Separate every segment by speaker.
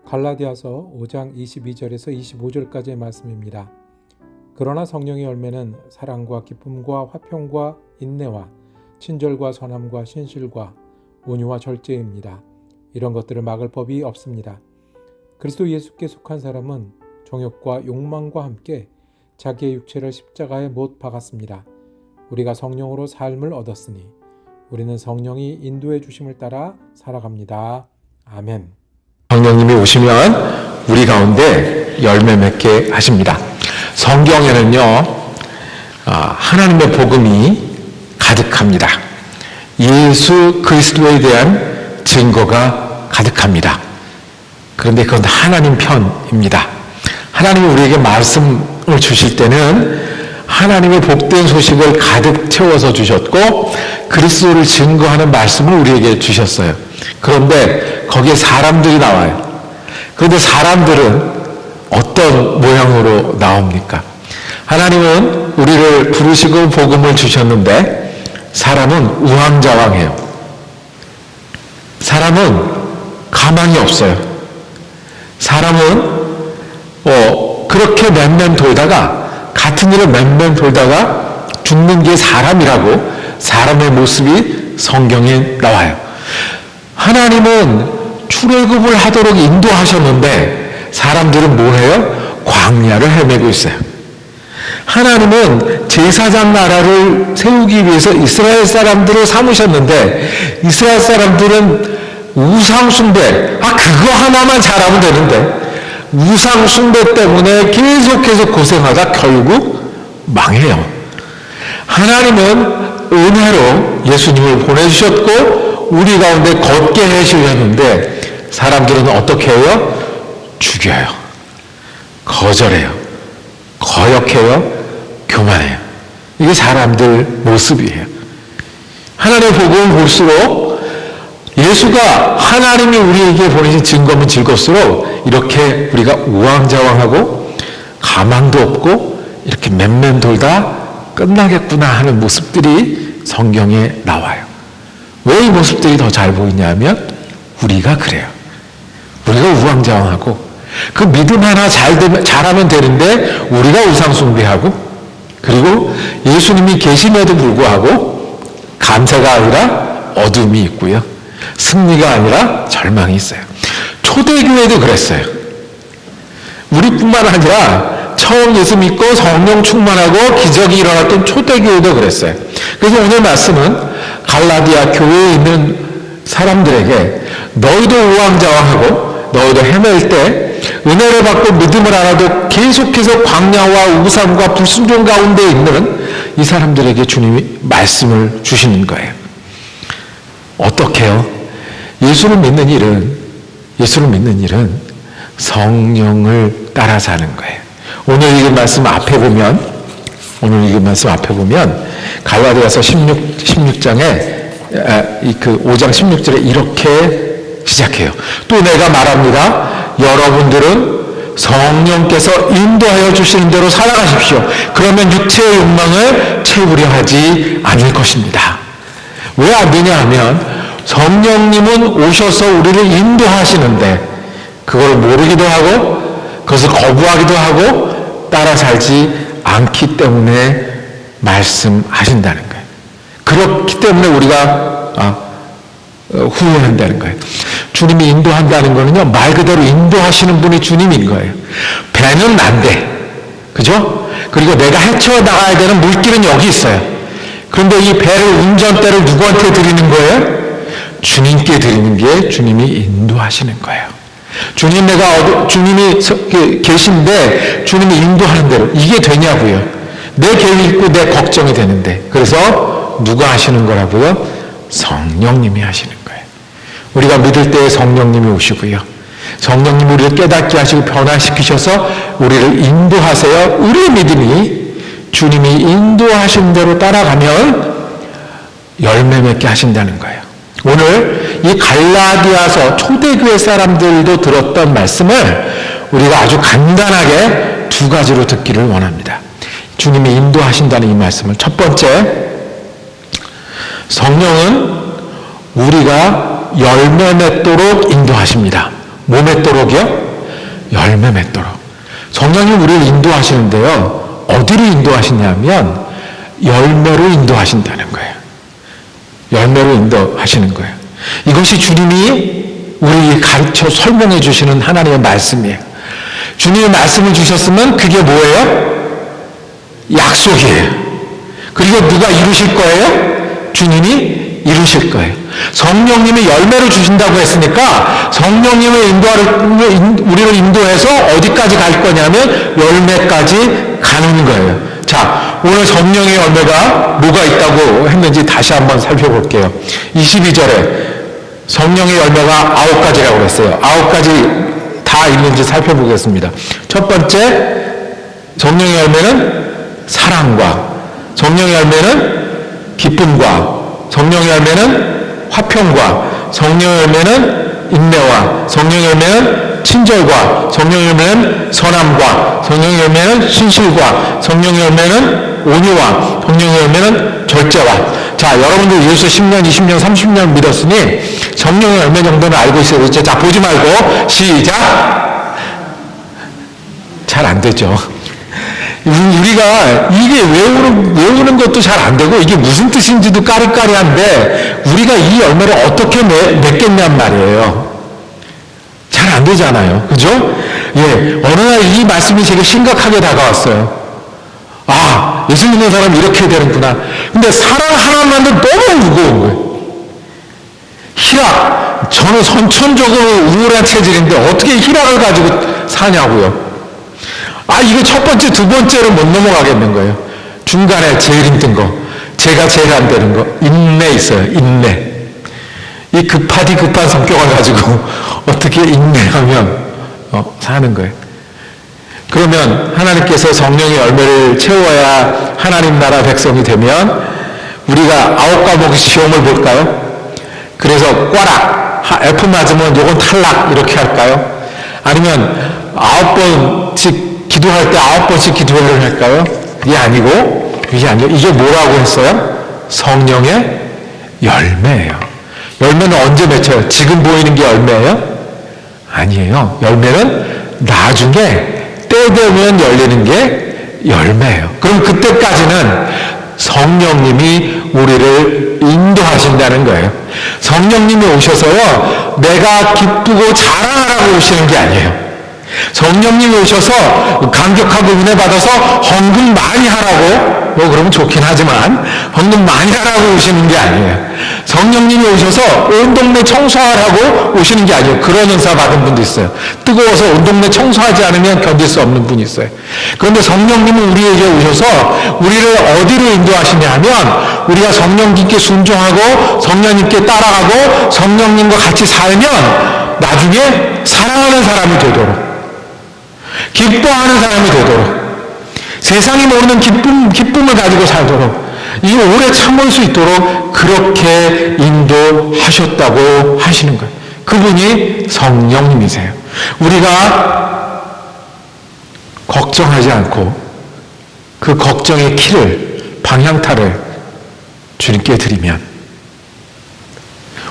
Speaker 1: 갈라디아서 5장 22절에서 25절까지의 말씀입니다. 그러나 성령의 열매는 사랑과 기쁨과 화평과 인내와 친절과 선함과 신실과 온유와 절제입니다. 이런 것들을 막을 법이 없습니다. 그리스도 예수께 속한 사람은 정욕과 욕망과 함께 자기의 육체를 십자가에 못 박았습니다. 우리가 성령으로 삶을 얻었으니 우리는 성령이 인도해 주심을 따라 살아갑니다. 아멘.
Speaker 2: 성령님이 오시면 우리 가운데 열매 맺게 하십니다. 성경에는요, 하나님의 복음이 가득합니다. 예수 그리스도에 대한 증거가 가득합니다. 그런데 그건 하나님 편입니다. 하나님이 우리에게 말씀을 주실 때는 하나님의 복된 소식을 가득 채워서 주셨고 그리스도를 증거하는 말씀을 우리에게 주셨어요. 그런데 거기에 사람들이 나와요. 그런데 사람들은 어떤 모양으로 나옵니까? 하나님은 우리를 부르시고 복음을 주셨는데 사람은 우왕좌왕해요. 사람은 가망이 없어요. 사람은 그렇게 맨맨 돌다가 같은 일을 맨맨 돌다가 죽는 게 사람이라고 사람의 모습이 성경에 나와요. 하나님은 출애굽을 하도록 인도하셨는데 사람들은 뭐해요? 광야를 헤매고 있어요. 하나님은 제사장 나라를 세우기 위해서 이스라엘 사람들을 삼으셨는데 이스라엘 사람들은 우상 숭배, 그거 하나만 잘하면 되는데 우상 숭배 때문에 계속해서 고생하다 결국 망해요. 하나님은 은혜로 예수님을 보내주셨고 우리 가운데 걷게 해주셨는데 사람들은 어떻게 해요? 죽여요. 거절해요. 거역해요. 교만해요. 이게 사람들 모습이에요. 하나님의 복음을 볼수록 예수가 하나님이 우리에게 보내신 증거면 즐거울수록 이렇게 우리가 우왕좌왕하고 가망도 없고 이렇게 맨맨 돌다 끝나겠구나 하는 모습들이 성경에 나와요. 왜 이 모습들이 더 잘 보이냐면 우리가 그래요. 우리가 우왕좌왕하고 그 믿음 하나 잘하면 되는데 우리가 우상숭배하고 그리고 예수님이 계심에도 불구하고 감사가 아니라 어둠이 있고요. 승리가 아니라 절망이 있어요. 초대교회도 그랬어요. 우리뿐만 아니라 처음 예수 믿고 성령 충만하고 기적이 일어났던 초대교회도 그랬어요. 그래서 오늘 말씀은 갈라디아 교회에 있는 사람들에게 너희도 우왕좌왕하고 너희도 헤맬 때 은혜를 받고 믿음을 알아도 계속해서 광야와 우상과 불순종 가운데 있는 이 사람들에게 주님이 말씀을 주시는 거예요. 어떻게요? 예수를 믿는 일은 성령을 따라 사는 거예요. 오늘 이 말씀 앞에 보면 갈라디아서 16장에 그 5장 16절에 이렇게 시작해요. 또 내가 말합니다. 여러분들은 성령께서 인도하여 주시는 대로 살아가십시오. 그러면 육체의 욕망을 채우려 하지 않을 것입니다. 왜 안 되냐 하면 성령님은 오셔서 우리를 인도하시는데 그걸 모르기도 하고 그것을 거부하기도 하고 따라 살지 않기 때문에 말씀하신다는 거예요. 그렇기 때문에 우리가 후회한다는 거예요. 주님이 인도한다는 거는요, 말 그대로 인도하시는 분이 주님인 거예요. 배는 난데, 그죠? 그리고 내가 헤쳐나가야 되는 물길은 여기 있어요. 그런데 이 배를 운전대를 누구한테 드리는 거예요? 주님께 드리는 게 주님이 인도하시는 거예요. 주님이 계신데 주님이 인도하는 대로 이게 되냐고요. 내 계획이 있고 내 걱정이 되는데 그래서 누가 하시는 거라고요? 성령님이 하시는 거예요. 우리가 믿을 때 성령님이 오시고요. 성령님이 우리를 깨닫게 하시고 변화시키셔서 우리를 인도하세요. 우리의 믿음이 주님이 인도하신 대로 따라가면 열매 맺게 하신다는 거예요. 오늘 이 갈라디아서 초대교회 사람들도 들었던 말씀을 우리가 아주 간단하게 두 가지로 듣기를 원합니다. 주님이 인도하신다는 이 말씀을 첫 번째, 성령은 우리가 열매 맺도록 인도하십니다. 뭐 맺도록이요? 열매 맺도록. 성령님 우리를 인도하시는데요. 어디로 인도하시냐면 열매로 인도하신다는 거예요. 열매로 인도하시는 거예요. 이것이 주님이 우리 가르쳐 설명해 주시는 하나님의 말씀이에요. 주님의 말씀을 주셨으면 그게 뭐예요? 약속이에요. 그리고 누가 이루실 거예요? 주님이 이루실 거예요. 성령님이 열매를 주신다고 했으니까 성령님의 우리를 인도해서 어디까지 갈 거냐면 열매까지 가는 거예요. 자, 오늘 성령의 열매가 뭐가 있다고 했는지 다시 한번 살펴볼게요. 22절에 성령의 열매가 9가지라고 그랬어요. 9가지 다 있는지 살펴보겠습니다. 첫 번째, 성령의 열매는 사랑과, 성령의 열매는 기쁨과, 성령의 열매는 화평과, 성령의 열매는 인내와, 성령의 열매는 친절과, 성령의 열매는 선함과, 성령의 열매는 신실과, 성령의 열매는 온유와, 성령의 열매는 절제와. 자, 여러분들 예수 10년, 20년, 30년 믿었으니 성령의 열매 정도는 알고 있어요. 그렇죠? 자, 보지 말고 시작. 잘 안 되죠. 우리가 이게 외우는 것도 잘 안 되고 이게 무슨 뜻인지도 까리까리한데 우리가 이 열매를 어떻게 맺겠냔 말이에요. 잘 안 되잖아요. 그죠? 예. 어느 날 이 말씀이 되게 심각하게 다가왔어요. 아, 예수 믿는 사람 이렇게 되는구나. 근데 사랑 하나만도 너무 무거운 거예요. 희락. 저는 선천적으로 우울한 체질인데 어떻게 희락을 가지고 사냐고요. 아, 이거 첫 번째, 두 번째로 못 넘어가겠는 거예요. 중간에 제일 힘든 거. 제가 제일 안 되는 거. 인내 있어요. 인내. 이 급한 성격을 가지고 어떻게 인내하면 사는 거예요. 그러면 하나님께서 성령의 열매를 채워야 하나님 나라 백성이 되면 우리가 9과목 시험을 볼까요? 그래서 꽈락, F 맞으면 요건 탈락 이렇게 할까요? 아니면 9번씩 기도할 때 9번씩 기도를 할까요? 이게 아니고 이게 뭐라고 했어요? 성령의 열매예요. 열매는 언제 맺혀요? 지금 보이는 게 열매예요? 아니에요. 열매는 나중에 때 되면 열리는 게 열매예요. 그럼 그때까지는 성령님이 우리를 인도하신다는 거예요. 성령님이 오셔서요, 내가 기쁘고 자랑하라고 오시는 게 아니에요. 성령님이 오셔서 감격하고 은혜 받아서 헌금 많이 하라고, 그러면 좋긴 하지만 헌금 많이 하라고 오시는 게 아니에요. 성령님이 오셔서 온 동네 청소하라고 오시는 게 아니에요. 그런 은사 받은 분도 있어요. 뜨거워서 온 동네 청소하지 않으면 견딜 수 없는 분이 있어요. 그런데 성령님은 우리에게 오셔서 우리를 어디로 인도하시냐 하면 우리가 성령님께 순종하고 성령님께 따라가고 성령님과 같이 살면 나중에 사랑하는 사람이 되도록, 기뻐하는 사람이 되도록, 세상이 모르는 기쁨을 가지고 살도록, 이 오래 참을 수 있도록 그렇게 인도하셨다고 하시는 거예요. 그분이 성령님이세요. 우리가 걱정하지 않고 그 걱정의 키를, 방향타를 주님께 드리면,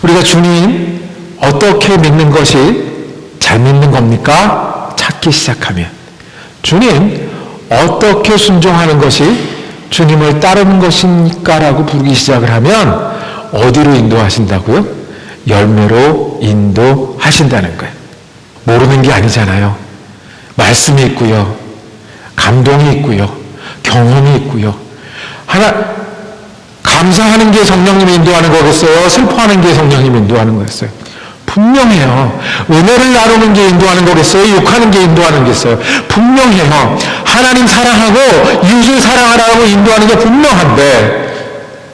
Speaker 2: 우리가 주님 어떻게 믿는 것이 잘 믿는 겁니까? 찾기 시작하면, 주님 어떻게 순종하는 것이 주님을 따르는 것입니까? 라고 부르기 시작을 하면 어디로 인도하신다고요? 열매로 인도하신다는 거예요. 모르는 게 아니잖아요. 말씀이 있고요, 감동이 있고요, 경험이 있고요. 감사하는 게 성령님이 인도하는 거겠어요? 슬퍼하는 게 성령님이 인도하는 거겠어요? 분명해요. 은혜를 나누는 게 인도하는 거겠어요? 욕하는 게 인도하는 거겠어요? 분명해요. 하나님 사랑하고 이웃을 사랑하라고 인도하는 게 분명한데,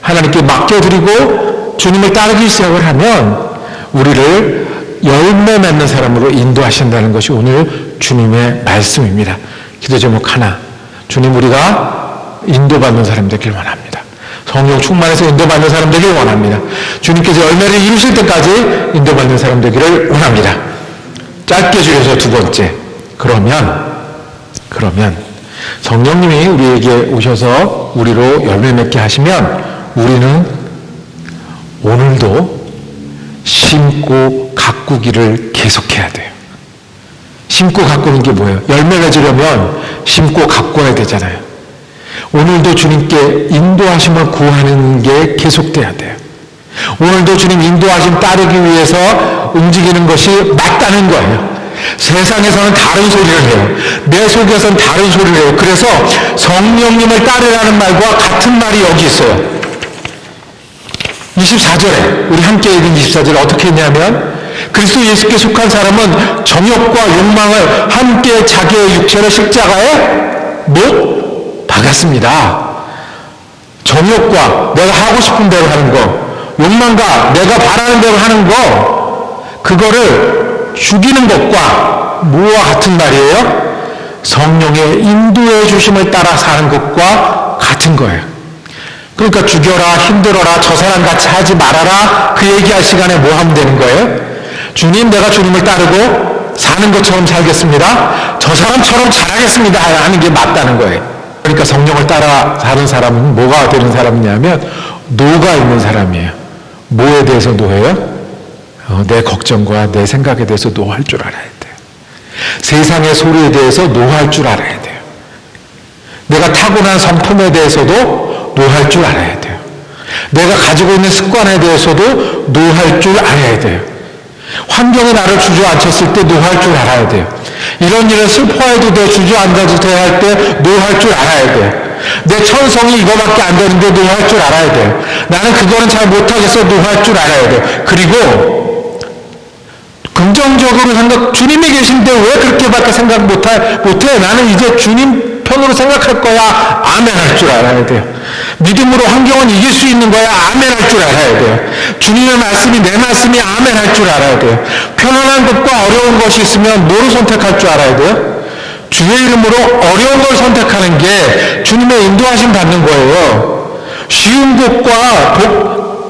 Speaker 2: 하나님께 맡겨드리고 주님을 따르기 시작을 하면 우리를 열매 맺는 사람으로 인도하신다는 것이 오늘 주님의 말씀입니다. 기도 제목 하나. 주님, 우리가 인도받는 사람 되길 원합니다. 성령 충만해서 인도받는 사람 되기를 원합니다. 주님께서 열매를 이루실 때까지 인도받는 사람 되기를 원합니다. 짧게 줄여서 두 번째. 그러면 성령님이 우리에게 오셔서 우리로 열매 맺게 하시면 우리는 오늘도 심고 가꾸기를 계속해야 돼요. 심고 가꾸는 게 뭐예요? 열매 맺으려면 심고 가꾸어야 되잖아요. 오늘도 주님께 인도하심을 구하는 게 계속돼야 돼요. 오늘도 주님 인도하심 따르기 위해서 움직이는 것이 맞다는 거예요. 세상에서는 다른 소리를 해요. 내 속에서는 다른 소리를 해요. 그래서 성령님을 따르라는 말과 같은 말이 여기 있어요. 24절에 우리 함께 읽은 24절 어떻게 했냐면 그리스도 예수께 속한 사람은 정욕과 욕망을 함께 자기의 육체를 십자가에 못 박았습니다. 정욕과 내가 하고 싶은 대로 하는 거, 욕망과 내가 바라는 대로 하는 거, 그거를 죽이는 것과 뭐와 같은 말이에요? 성령의 인도해 주심을 따라 사는 것과 같은 거예요. 그러니까 죽여라, 힘들어라, 저 사람 같이 하지 말아라, 그 얘기할 시간에 뭐 하면 되는 거예요? 주님, 내가 주님을 따르고 사는 것처럼 살겠습니다. 저 사람처럼 잘하겠습니다 하는 게 맞다는 거예요. 그러니까 성령을 따라 사는 사람은 뭐가 되는 사람이냐면 노가 있는 사람이에요. 뭐에 대해서 노예요? 내 걱정과 내 생각에 대해서 노할 줄 알아야 돼요. 세상의 소리에 대해서 노할 줄 알아야 돼요. 내가 타고난 성품에 대해서도 노할 줄 알아야 돼요. 내가 가지고 있는 습관에 대해서도 노할 줄 알아야 돼요. 환경이 나를 주저앉혔을 때 노할 줄 알아야 돼요. 이런 일은 슬퍼해도 돼, 주저앉아도 돼 할 때 노할 줄 알아야 돼요. 내 천성이 이거밖에 안 되는데 노할 줄 알아야 돼요. 나는 그거는 잘 못하겠어, 노할 줄 알아야 돼요. 그리고 긍정적으로 생각, 주님이 계신데 왜 그렇게밖에 생각 못해? 나는 이제 주님 편으로 생각할 거야. 아멘 할 줄 알아야 돼요. 믿음으로 환경은 이길 수 있는 거야. 아멘 할 줄 알아야 돼요. 주님의 말씀이 내 말씀이 아멘 할 줄 알아야 돼요. 편안한 것과 어려운 것이 있으면 뭐를 선택할 줄 알아야 돼요? 주의 이름으로 어려운 걸 선택하는 게 주님의 인도하심 받는 거예요. 쉬운 것과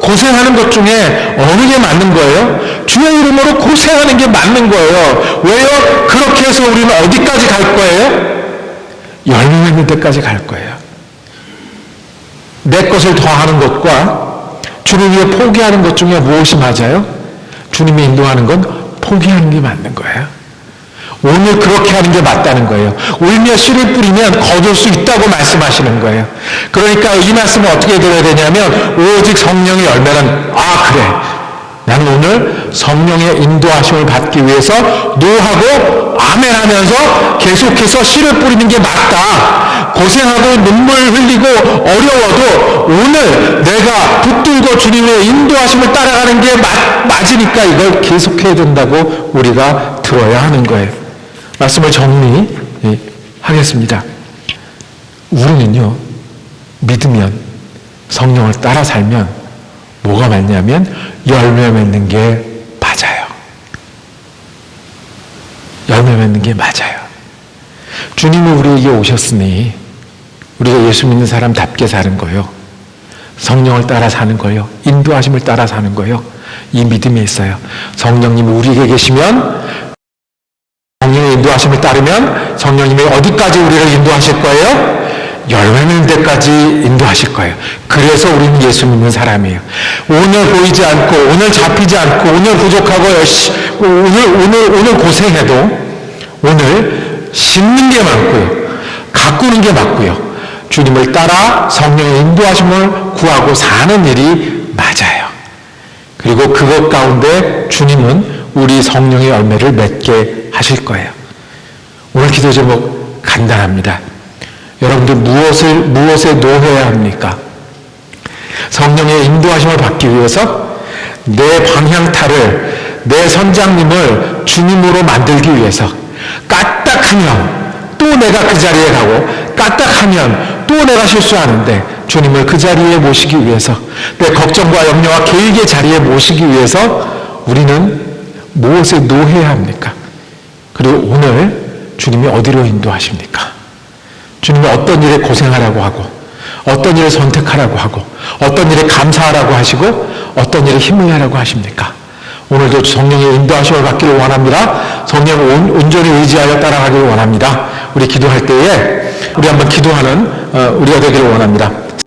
Speaker 2: 고생하는 것 중에 어느 게 맞는 거예요? 주의 이름으로 고생하는 게 맞는 거예요. 왜요? 그렇게 해서 우리는 어디까지 갈 거예요? 열매 맺는 데까지 갈 거예요. 내 것을 더하는 것과 주를 위해 포기하는 것 중에 무엇이 맞아요? 주님이 인도하는 건 포기하는 게 맞는 거예요. 오늘 그렇게 하는 게 맞다는 거예요. 울며 씨를 뿌리면 거둘 수 있다고 말씀하시는 거예요. 그러니까 이 말씀을 어떻게 들어야 되냐면 오직 성령의 열매는 그래, 나는 오늘 성령의 인도하심을 받기 위해서 노하고 아멘 하면서 계속해서 씨를 뿌리는 게 맞다. 고생하고 눈물 흘리고 어려워도 오늘 내가 붙들고 주님의 인도하심을 따라가는 게 맞으니까 이걸 계속해야 된다고 우리가 들어야 하는 거예요. 말씀을 정리하겠습니다. 우리는요, 믿으면, 성령을 따라 살면 뭐가 맞냐면 열매 맺는 게 맞아요. 열매 맺는 게 맞아요. 주님이 우리에게 오셨으니 우리가 예수 믿는 사람답게 사는 거예요. 성령을 따라 사는 거예요. 인도하심을 따라 사는 거예요. 이 믿음이 있어요. 성령님이 우리에게 계시면, 성령의 인도하심을 따르면 성령님이 어디까지 우리를 인도하실 거예요? 열매 맺는 데까지 인도하실 거예요. 그래서 우리는 예수 믿는 사람이에요. 오늘 보이지 않고, 오늘 잡히지 않고, 오늘 부족하고, 오늘 고생해도 오늘 심는 게 많고요. 가꾸는 게 많고요. 주님을 따라 성령의 인도하심을 구하고 사는 일이 맞아요. 그리고 그것 가운데 주님은 우리 성령의 열매를 맺게 하실 거예요. 오늘 기도 제목 간단합니다. 여러분들 무엇에 노해야 합니까? 성령의 인도하심을 받기 위해서 내 방향타를, 내 선장님을 주님으로 만들기 위해서 까딱하면 또 내가 그 자리에 가고 까딱하면 또 내가 실수하는데 주님을 그 자리에 모시기 위해서 내 걱정과 염려와 계획의 자리에 모시기 위해서 우리는 무엇에 노해야 합니까? 그리고 오늘 주님이 어디로 인도하십니까? 주님이 어떤 일에 고생하라고 하고 어떤 일을 선택하라고 하고 어떤 일에 감사하라고 하시고 어떤 일에 힘을 내라고 하십니까? 오늘도 성령의 인도하심을 받기를 원합니다. 성령을 온전히 의지하여 따라가기를 원합니다. 우리 기도할 때에 우리 한번 기도하는 우리가 되기를 원합니다.